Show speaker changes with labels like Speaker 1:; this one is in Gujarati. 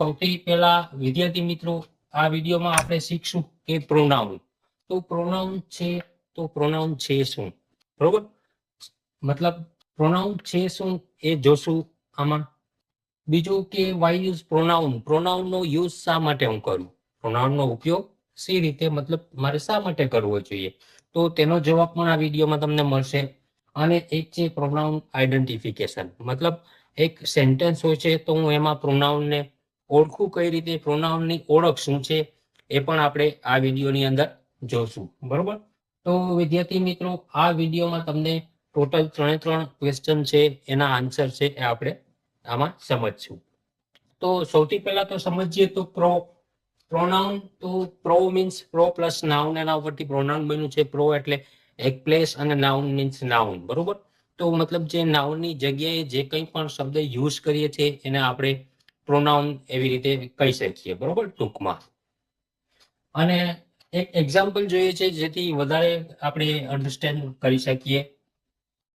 Speaker 1: સૌથી પહેલા વિદ્યાર્થી મિત્રો આ વિડીયોમાં આપણે શીખશું કે પ્રોનાઉન. તો પ્રોનાઉન છે તો પ્રોનાઉન છે શું, બરોબર? મતલબ પ્રોનાઉન છે શું એ જોશું આમાં. બીજું કે વાય યુઝ પ્રોનાઉન, પ્રોનાઉનનો યુઝ શા માટે હું કરું, પ્રોનાઉનનો ઉપયોગ સી રીતે મતલબ મારે શા માટે કરવો જોઈએ, તો તેનો જવાબ પણ આ વિડીયોમાં તમને મળશે. અને એક છે પ્રોનાઉન આઈડેન્ટિફિકેશન, મતલબ એક સેન્ટેન્સ હોય છે તો હું એમાં પ્રોનાઉનને ઓળખું કઈ રીતે, પ્રોનાઉનની ઓળખ શું છે એ પણ આપણે આ વિડીયોની અંદર જોશું, બરોબર? તો વિદ્યાર્થી મિત્રો આ વિડીયોમાં તમને ટોટલ 3 ક્વેશ્ચન છે, એના આન્સર છે એ આપણે આમાં સમજશું. તો સૌથી પહેલા તો સમજીએ તો પ્રોનાઉન. તો pro means pro plus noun, એના ઉપરથી પ્રોનાઉન બન્યું છે. પ્રો એટલે એક પ્લેસ અને નાઉન મીન્સ નાઉન, બરોબર? તો મતલબ જે નાઉનની જગ્યાએ જે કંઈ પણ શબ્દ યુઝ કરીએ છીએ એને આપણે પ્રોનાઉન એવી રીતે કહી શકીએ, બરોબર, ટૂંકમાં. અને એક એક્ઝામ્પલ જોઈએ છે જેથી વધારે આપણે અન્ડરસ્ટેન્ડ કરી શકીએ.